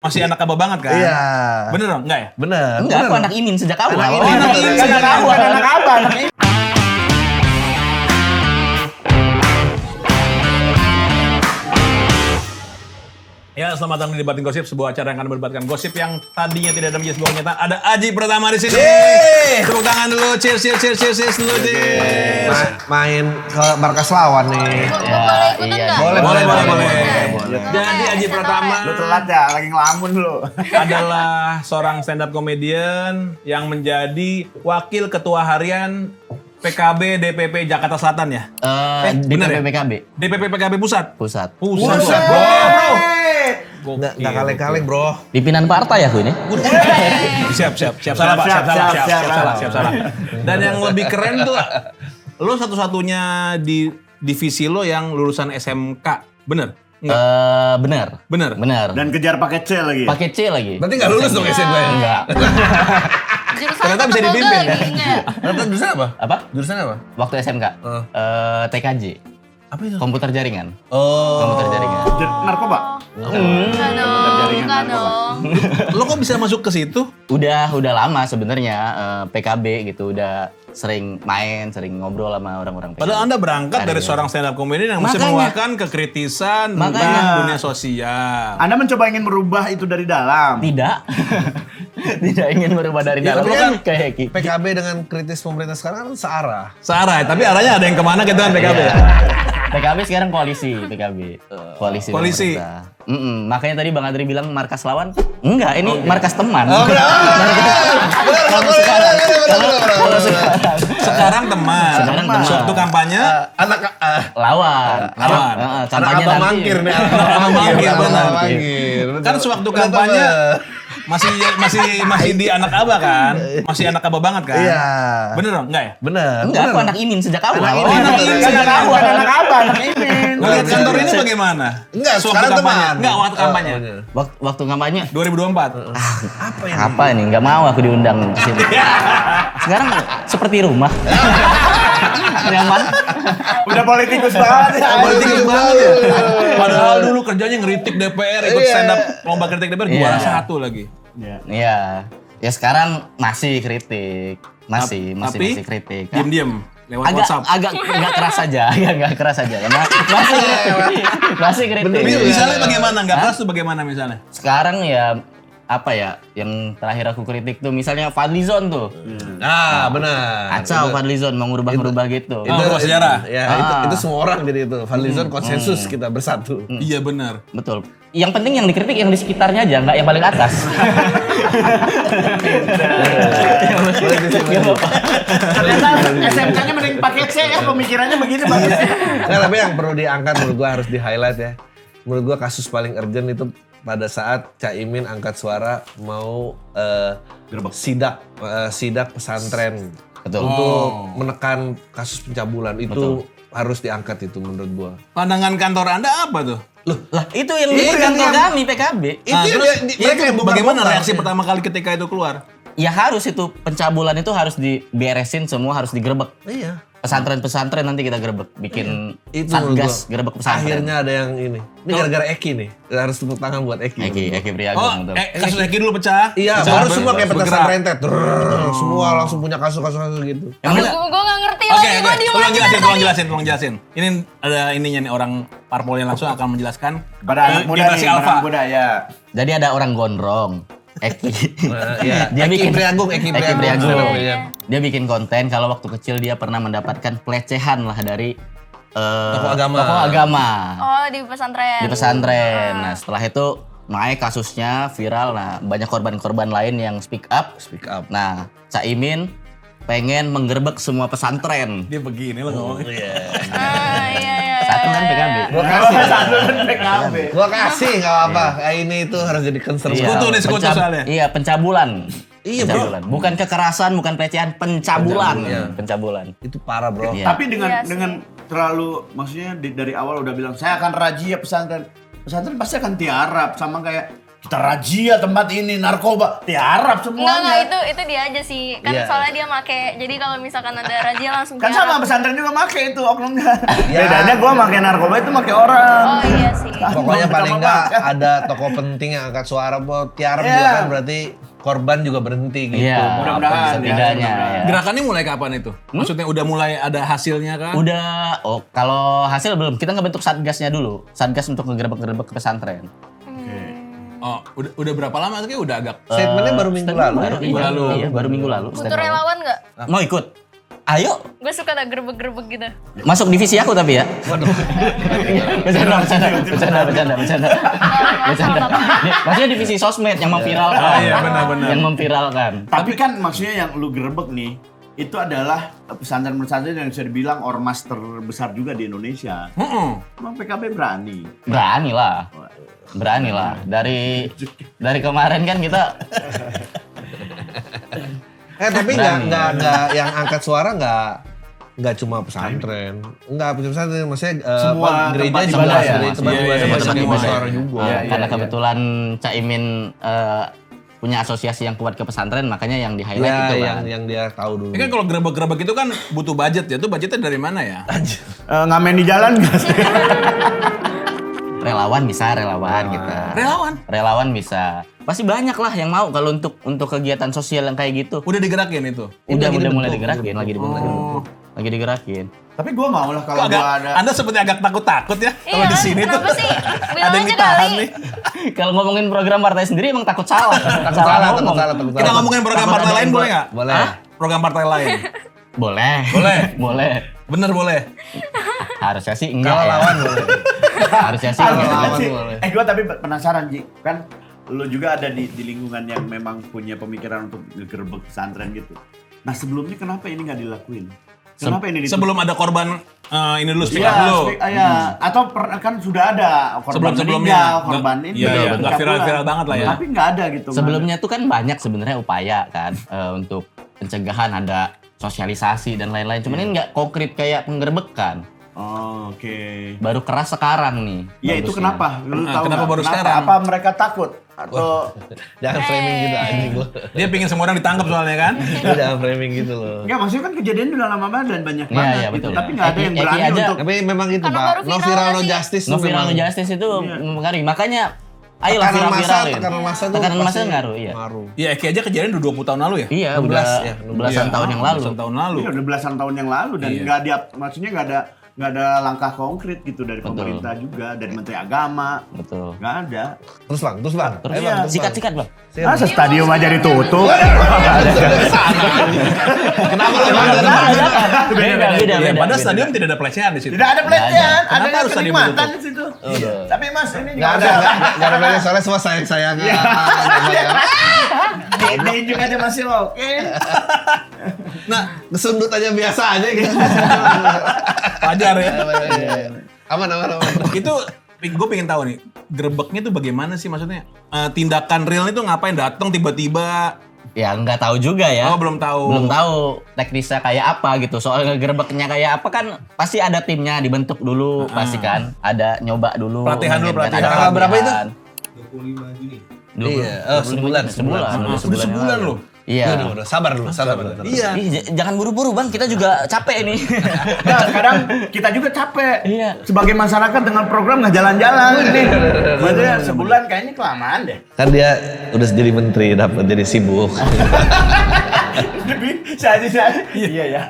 Masih anak abah banget kan? Iya. Bener dong? Enggak ya? Bener. Enggak, aku anak Imin sejak awal. Anak Oh, Imin. anak Imin sejak awal. Anak abah. Anak Imin. Ya, selamat datang di Debatin Gosip, sebuah acara yang akan berdebatkan gosip yang tadinya tidak ada menjadi sebuah kenyataan. Ada Aji Pratama di sini. Tepuk tangan dulu, cheers dulu, cheers. Main ke markas lawan nih. Boleh. Jadi Aji Pratama Lu telat ya, lagi ngelamun lu. adalah seorang stand up comedian yang menjadi wakil ketua harian PKB DPP Jakarta Selatan ya? DPP bener ya? PKB. DPP PKB Pusat? Pusat. Pusat. Bro. Nggak kaleng-kaleng bro. Pimpinan partai aku ini. Siap salah Pak, siap salah. Dan yang lebih keren tuh, lo satu-satunya di divisi lo yang lulusan SMK, bener? Enggak? Bener. Bener. Dan kejar paket C lagi. Pakai C lagi. Berarti nggak lulus dong SMP? Enggak. Ternyata bisa dipimpin ya? Ternyata jurusan apa? Apa? Jurusan apa? Waktu SMK. TKJ. Apa itu? Komputer jaringan. Oh. Komputer jaringan. Narkoba? Enggak dong. Lo kok bisa masuk ke situ? Udah lama sebenarnya PKB gitu, udah sering main, sering ngobrol sama orang-orang PKB. Padahal Anda berangkat dari Ada. seorang stand up comedian yang bisa Makanya. mengeluarkan kekritisan tentang Makanya. dunia sosial. Anda mencoba ingin merubah itu dari dalam. Tidak. Tidak ingin berubah dari Ya, dalam tapi kan kan kayak gitu. PKB dengan kritis pemerintah sekarang kan searah. Searah, tapi arahnya ada yang kemana gitu kan PKB? PKB sekarang koalisi PKB. Koalisi. Koalisi. pemerintah. Makanya tadi Bang Adri bilang markas lawan. Enggak, ini markas teman. Kalau sekarang. Sekarang teman. Sekarang teman. Waktu kampanye, Anak Lawan. Lawan. Kampanye abang nanti. mangkir nih. Abang mangkir, benar. Betul. kan sewaktu kampanye masih di anak abah kan? Masih anak abah banget kan? Iya. Bener dong? Enggak ya? Bener. Enggak, aku anak Imin sejak awal. Anak Oh, Imin. anak Imin. Anak abah, anak abah, anak Imin. Ngeliat kantor ini bagaimana? Enggak, Sewaktu sekarang kampanye. teman. Enggak, waktu kampanye. Waktu kampanye 2024. apa ini? Enggak mau aku diundang ke sini. Sekarang seperti rumah. Nyaman. Udah politikus banget ya. Politikus banget ya. Padahal dulu kerjanya ngeritik DPR, ikut stand up lomba kritik DPR, juara Iya. satu lagi. Iya. Ya sekarang masih kritik. Masih kritik. Diam-diam lewat Agak WhatsApp. enggak keras aja. Enggak keras aja. Karena masih kritik. Masih kritik. Misalnya bagaimana? Enggak keras tuh bagaimana misalnya? Sekarang ya apa ya yang terakhir aku kritik tuh misalnya Fadlizon tuh. Ah, benar. Kacau Fadlizon mau ngubah gitu. Itu berubah sejarah. Ya, itu semua orang jadi itu. Fadlizon konsensus kita bersatu. Iya benar. Betul. Yang penting yang dikritik yang di sekitarnya aja, enggak yang paling atas. Ternyata SMK-nya mending paket C ya, pemikirannya begini bagus. Nah, tapi yang perlu diangkat menurut gua harus di-highlight ya. Menurut gua kasus paling urgent itu pada saat Caimin angkat suara mau sidak pesantren. Betul. Untuk menekan kasus pencabulan itu harus diangkat itu menurut gua. Pandangan kantor Anda apa tuh? Lah, itu yang Itu di kantor yang- kami PKB. Nah, Itu terus mereka yang bagaimana bongkar-bongkar. reaksi pertama kali ketika itu keluar? Ya harus itu pencabulan itu harus diberesin semua, harus digerebek. Iya. Pesantren-pesantren nanti kita gerebek, bikin Itu menurut satgas gua. gerebek pesantren. Akhirnya ada yang ini. Ini gara-gara Eki nih. Harus tepuk tangan buat Eki. Eki Priagung Oh, betul. kasus Eki dulu pecah. Iya, Pecah, baru semua kayak petasan bergerak. rentet. Semua langsung punya kasus-kasus gitu. Yang mana? Gue gak ngerti Oke, lagi, gue diem aja dari tadi. tolong jelasin. Ini ada ininya nih, orang parpol yang langsung akan menjelaskan Pada anak muda generasi nih, alpha. anak muda ya. Jadi ada orang gondrong, Eki. Iya. Dia bikin Eki Priagung. Iya. Dia bikin konten kalau waktu kecil dia pernah mendapatkan pelecehan lah dari Tokoh agama. tokoh agama Oh, di pesantren. di pesantren. Nah, setelah itu naik kasusnya viral. Nah, banyak korban-korban lain yang speak up. Speak up. Nah, Caimin pengen menggerebek semua pesantren. Dia begini loh ngomongnya. Iya. Satu kan PKB. Gua kasih. Satu kan PKB. Gua kasih enggak apa-apa. Ini itu harus jadi concern. Iya, Sekutu nih, sekutu soalnya. Iya, pencabulan. Iya, pencabulan. Bukan kekerasan, bukan pelecehan, pencabulan. Iya. Pencabulan. Itu parah, Bro. Iya. Tapi dengan Iya sih. dengan terlalu maksudnya dari awal udah bilang saya akan razia pesantren. Pesantren pasti akan tiarap sama kayak kita razia tempat ini narkoba, tiarap semuanya. Enggak, itu dia aja sih. Kan Iya. soalnya dia make. Jadi kalau misalkan ada razia langsung Kan sama tiarap. pesantren juga make itu oknumnya. Ya. Bedanya gua make narkoba itu make orang. Oh iya sih. Pokoknya Sama paling nggak makan. ada tokoh penting yang angkat suara buat tiarap Iya. juga kan berarti korban juga berhenti gitu. Iya, Mudah-mudahan, setidaknya. ya, Ya. Gerakannya mulai kapan itu? Maksudnya udah mulai ada hasilnya kan? Udah, kalau hasil belum. Kita ngebentuk satgasnya dulu. Satgas untuk ngegerebek-gerebek ke pesantren. Oh, udah berapa lama? Kayak udah agak. Statementnya baru minggu lalu. Baru, minggu iya, lalu. Iya, baru minggu lalu. Butuh relawan nggak? Mau ikut? Ayo, Gue suka ada gerebek-gerebek gitu. masuk divisi aku tapi ya. Bercanda. Maksudnya divisi sosmed yang memviralkan. Oh, iya, benar-benar. Yang memviralkan. Tapi kan maksudnya yang lu gerebek nih, itu adalah pesantren-pesantren yang bisa dibilang ormas terbesar juga di Indonesia. Emang PKB berani? Berani lah. Dari kemarin kan kita Tapi Berani. nggak yang angkat suara nggak cuma pesantren, nggak pesantren, maksudnya Semua gereja tempat juga, ibadah ya? gereja tempat Iya, ibadah iya, banyak tempat yang ibadah. suara juga. karena kebetulan Caimin punya asosiasi yang kuat ke pesantren, makanya yang di highlight Ya, itu yang dia tahu dulu. Ini kan kalau gerebek-gerebek itu kan butuh budget ya. Itu budgetnya dari mana ya? Ngamen di jalan nggak sih? relawan bisa kita. Relawan bisa. Pasti banyak lah yang mau kalau untuk kegiatan sosial yang kayak gitu. Udah digerakin itu. Udah lagi mulai dibentuk, digerakin, lagi dibentuk. Oh. Lagi digerakin. Tapi gua mau lah kalau Kok agak, gua ada. Anda seperti agak takut-takut ya kalau Iya, di sini tuh. kenapa sih? Bilang Ada yang aja ditahan kali. nih. Kalau ngomongin program partai sendiri emang takut salah. Takut salah. Kita ngomongin program Takut partai ada lain yang boleh nggak? Boleh. Hah? Program partai lain. Boleh. Boleh. Bener boleh. Harusnya sih enggak Kalau ya. lawan boleh. Harusnya sih Kalau enggak. lawan Sih. boleh. Gua tapi penasaran Ji, kan lu juga ada di lingkungan yang memang punya pemikiran untuk gerebek pesantren gitu. Nah sebelumnya kenapa ini nggak dilakuin? Kenapa ini ditutup? Sebelum ada korban ini dulu speak Iya, up dulu. atau kan sudah ada korban Sebelum-sebelumnya. meninggal, korban Nggak- ini. iya, iya, nggak pencabulan. viral-viral banget lah ya. Tapi nggak ada gitu. Sebelumnya tuh kan banyak sebenarnya upaya kan untuk pencegahan, ada sosialisasi dan lain-lain. Cuman ini nggak konkret kayak penggerbekan. Oh, oke. Baru keras sekarang nih. Ya itu bagusnya. kenapa? Lu tahu kenapa nggak? baru sekarang? Apa mereka takut? Atau Jangan framing gitu anjing lu. Dia pingin semua orang ditangkap soalnya kan. Lu jangan framing gitu loh. enggak, maksudnya kan kejadian udah lama banget dan banyak Iya, banget iya, gitu. betul. Tapi nggak ada yang Eki berani aja- untuk Tapi memang gitu Karena Pak, baru no viral viral no sih. justice No tuh viral memang. no justice itu Iya. mempengaruhi. Makanya ayolah Tekanan massa, viral-viralin. tekanan massa tuh Tekanan massa pasti ngaruh, iya. ngaruh. Iya, Eki aja kejadian udah 20 tahun lalu ya. Iya, 16 udah ya, 16. belasan tahun yang lalu. Belasan tahun lalu. Iya, udah belasan tahun yang lalu dan Iya. nggak ada, maksudnya nggak ada langkah konkret gitu dari Betul. pemerintah juga, dari Menteri Agama, Betul. nggak ada. Terus bang. Terus Ayo, Bang, terus, Bang. sikat-sikat, Bang. Masa stadium aja ditutup? Kenapa lu bang? Beda. Iya, padahal stadion tidak ada pelecehan di situ. Tidak ada pelecehan, Kenapa ada harus stadium kenikmatan ditutup? di situ. Iya. Tapi Mas ini Nggak juga ada, nggak ada bedanya, soalnya semua sayang-sayangan. Ini juga ada masih oke. Nah, kesundut aja biasa aja gitu. Wajar ya. Aman. Itu gue pengen tahu nih, gerebeknya tuh bagaimana sih maksudnya? Tindakan real itu ngapain? Datang tiba-tiba? Ya nggak tahu juga ya. Oh, belum tahu. Belum tahu teknisnya kayak apa gitu. Soal ngegerebeknya kayak apa kan pasti ada timnya dibentuk dulu, pasti kan. Ada nyoba dulu. Pelatihan dulu, mungkin kan, pelatihan. ada Tanggal berapa itu? pelatihan. 25 Juni. Iya, sebulan. Udah sebulan loh. Iya. Udah, sabar dulu. Iya. Ih, jangan buru-buru Bang, kita juga capek nih. Nah, kadang kita juga capek. Iya. Sebagai masyarakat dengan program nggak jalan-jalan nih. Maksudnya sebulan kayaknya kelamaan deh. Kan dia udah jadi menteri, dapat jadi sibuk. Bisa aja. Iya ya.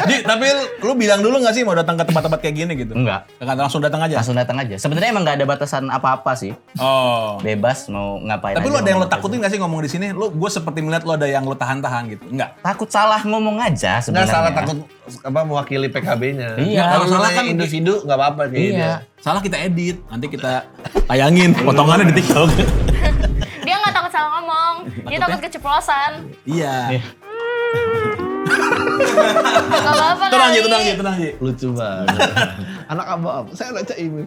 Ji, tapi lu bilang dulu nggak sih mau datang ke tempat-tempat kayak gini gitu? Enggak. Langsung datang aja? Langsung datang aja. Sebenarnya emang nggak ada batasan apa-apa sih. Oh. Bebas mau ngapain Tapi aja. lu ada yang lo ngomong apa takutin nggak sih ngomong di sini? Gue seperti melihat lo ada yang lo tahan-tahan gitu. Enggak. aja. Takut salah ngomong aja Nggak sebenarnya. salah takut apa mewakili PKB-nya. Iya. Kalau Salah salah kan kan individu nggak apa-apa kayak Iya. dia. Salah kita edit. Nanti kita tayangin potongannya di TikTok. Dia nggak takut salah ngomong. Dia takut keceplosan. Iya. Gak apa-apa kali. Tenang Ji. Lucu banget. Anak abang, saya anak Caimin.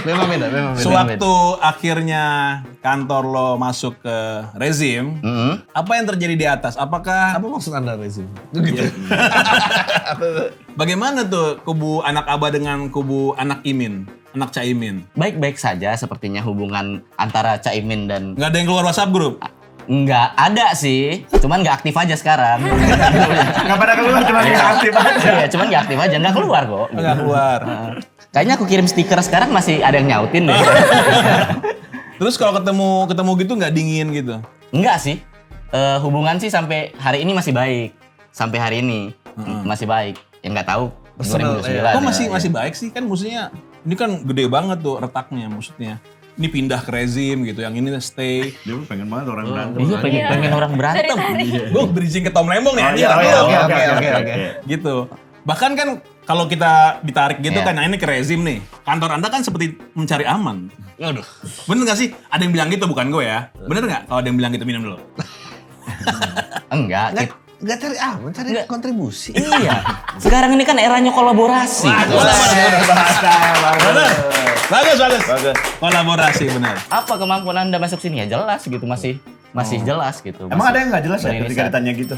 Memang beda. Sewaktu akhirnya kantor lo masuk ke rezim, apa yang terjadi di atas? Apakah Apa maksud Anda rezim? Gitu. bagaimana tuh kubu anak Aba dengan kubu anak Imin? anak Caimin? Baik-baik saja sepertinya hubungan antara Caimin dan... Nggak ada yang keluar WhatsApp grup? Nggak ada sih, cuman nggak aktif aja sekarang. Nggak pada keluar, cuma nggak aktif aja. Iya, cuman nggak aktif aja, nggak keluar kok. Nggak keluar. Kayaknya aku kirim stiker sekarang masih ada yang nyautin deh. Terus kalau ketemu gitu nggak dingin gitu? Enggak sih. Hubungan sih sampai hari ini masih baik. Sampai hari ini masih baik. Ya nggak tahu. Personal, 2009 Kok ya. masih baik sih? Kan maksudnya ini kan gede banget tuh retaknya maksudnya. Ini pindah ke rezim gitu, yang ini stay. Dia pengen banget orang berantem. Iya, pengen orang berantem. Gue bridging ke Tom Lembong nih, Oh, anjir, iya, aku. iya, Oke. Gitu. Bahkan kan kalau kita ditarik gitu Iya. kan, nah ini ke rezim nih. Kantor Anda kan seperti mencari aman. Aduh. Bener gak sih? Ada yang bilang gitu, bukan gue ya. Bener gak kalau ada yang bilang gitu, minum dulu. Enggak. Nggak cari aman, cari kontribusi. Iya. Sekarang ini kan eranya kolaborasi. Bagus. Kolaborasi, bener. Apa kemampuan Anda masuk sini ya jelas gitu, masih jelas gitu. Emang ada yang nggak jelas ya Berdiri ketika saat- ditanya gitu?